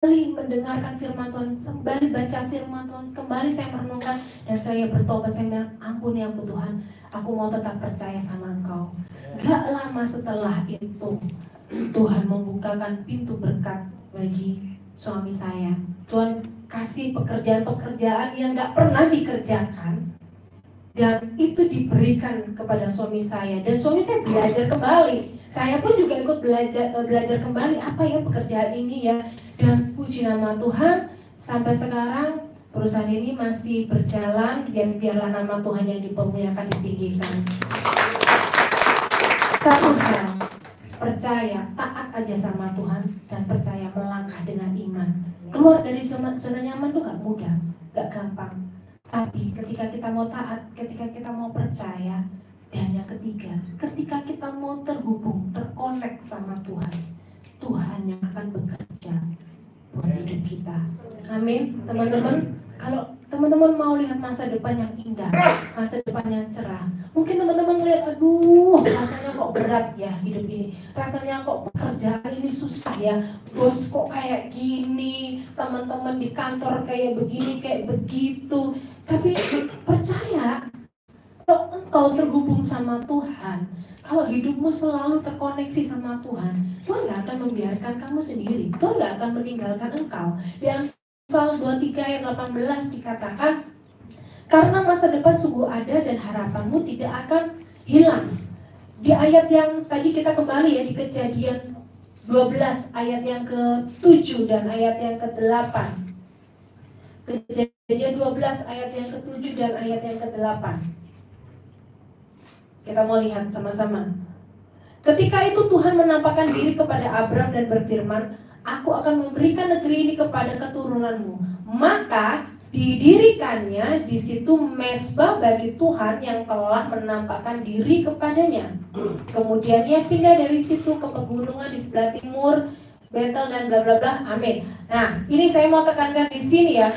mendengarkan firman Tuhan, kembali baca firman Tuhan, kembali saya merenungkan dan saya bertobat. Saya bilang, ampuni aku Tuhan, aku mau tetap percaya sama Engkau. Gak lama setelah itu Tuhan membukakan pintu berkat bagi suami saya. Tuhan kasih pekerjaan-pekerjaan yang gak pernah dikerjakan, dan itu diberikan kepada suami saya. Dan suami saya belajar kembali. Saya pun juga ikut belajar kembali apa ya pekerjaan ini ya. Dan puji nama Tuhan, sampai sekarang perusahaan ini masih berjalan, dan biarlah nama Tuhan yang dipermuliakan, ditinggikan. Satu hal, percaya, taat aja sama Tuhan, dan percaya melangkah dengan iman. Keluar dari zona nyaman itu gak mudah, gak gampang. Tapi ketika kita mau taat, ketika kita mau percaya, dan yang ketiga, ketika kita mau terhubung, terkonek sama Tuhan, Tuhan yang akan bekerja buat hidup kita. Amin. Teman-teman, kalau teman-teman mau lihat masa depan yang indah, masa depan yang cerah, mungkin teman-teman lihat, aduh, rasanya kok berat ya hidup ini, rasanya kok pekerjaan ini susah ya, bos kok kayak gini, teman-teman di kantor kayak begini, kayak begitu. Tapi percaya, kalau engkau terhubung sama Tuhan, kalau hidupmu selalu terkoneksi sama Tuhan, Tuhan gak akan membiarkan kamu sendiri. Tuhan gak akan meninggalkan engkau. Di Amsal 23 ayat 18 dikatakan, karena masa depan sungguh ada dan harapanmu tidak akan hilang. Di ayat yang tadi kita kembali ya, di Kejadian 12 ayat yang ke-7 dan ayat yang ke-8. Kejadian 12 ayat yang ke-7 dan ayat yang ke-8. Kita mau lihat sama-sama. Ketika itu Tuhan menampakkan diri kepada Abram dan berfirman, aku akan memberikan negeri ini kepada keturunanmu. Maka didirikannya di situ mezbah bagi Tuhan yang telah menampakkan diri kepadanya. Kemudian ia pindah dari situ ke pegunungan di sebelah timur, Betel dan bla bla bla. Amin. Nah, ini saya mau tekankan di sini ya.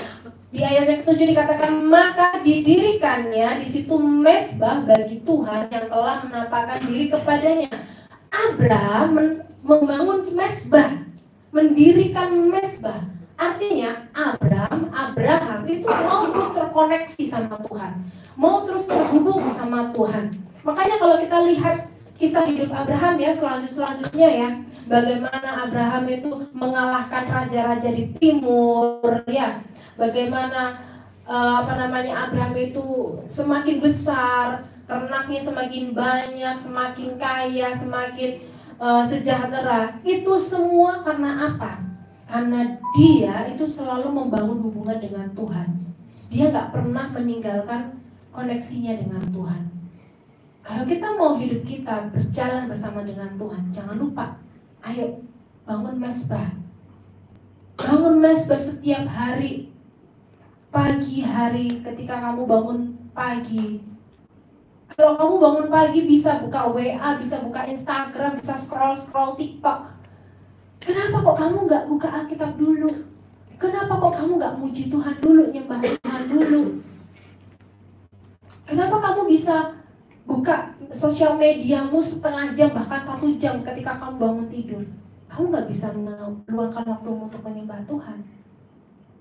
Di ayat yang ke-7 dikatakan, maka didirikannya di situ mezbah bagi Tuhan yang telah menampakkan diri kepadanya. Abraham membangun mezbah, mendirikan mezbah. Artinya Abraham itu mau terus terkoneksi sama Tuhan, mau terus terhubung sama Tuhan. Makanya kalau kita lihat kisah hidup Abraham ya, selanjutnya ya, bagaimana Abraham itu mengalahkan raja-raja di timur ya, bagaimana Abraham itu semakin besar, ternaknya semakin banyak, semakin kaya, semakin sejahtera. Itu semua karena apa? Karena dia itu selalu membangun hubungan dengan Tuhan. Dia gak pernah meninggalkan koneksinya dengan Tuhan. Kalau kita mau hidup kita berjalan bersama dengan Tuhan, jangan lupa, ayo bangun mezbah. Bangun mezbah setiap hari. Pagi hari ketika kamu bangun pagi. Kalau kamu bangun pagi bisa buka WA, bisa buka Instagram, bisa scroll TikTok. Kenapa kok kamu gak buka Alkitab dulu? Kenapa kok kamu gak muji Tuhan dulu, nyembah Tuhan dulu? Kenapa kamu bisa buka sosial mediamu setengah jam, bahkan 1 jam ketika kamu bangun tidur? Kamu gak bisa meluangkan waktu untuk menyembah Tuhan.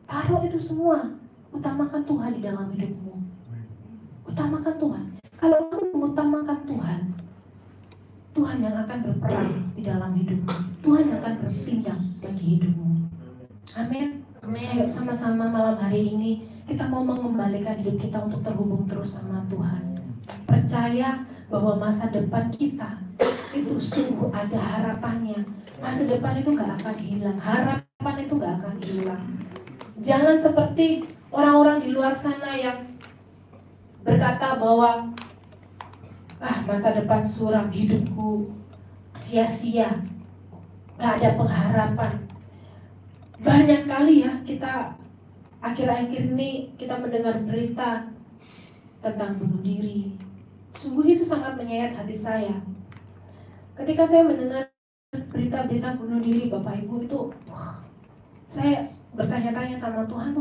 Taruh itu semua. Utamakan Tuhan di dalam hidupmu. Utamakan Tuhan. Kalau kamu mengutamakan Tuhan, Tuhan yang akan berperang di dalam hidupmu. Tuhan yang akan bertindak bagi hidupmu. Amin. Ayo sama-sama malam hari ini kita mau mengembalikan hidup kita untuk terhubung terus sama Tuhan. Percaya bahwa masa depan kita itu sungguh ada harapannya. Masa depan itu gak akan hilang. Harapan itu gak akan hilang. Jangan seperti orang-orang di luar sana yang berkata bahwa masa depan suram, hidupku sia-sia, gak ada pengharapan. Banyak kali ya kita akhir-akhir ini kita mendengar berita tentang bunuh diri. Sungguh itu sangat menyayat hati saya. Ketika saya mendengar berita-berita bunuh diri Bapak Ibu itu, saya bertanya-tanya sama Tuhan,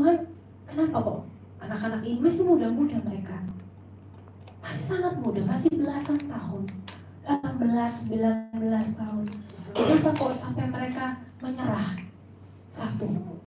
kenapa kok anak-anak ini masih muda-muda mereka? Masih sangat muda, masih belasan tahun, 18, 19 tahun. Kenapa kok sampai mereka menyerah? Satu.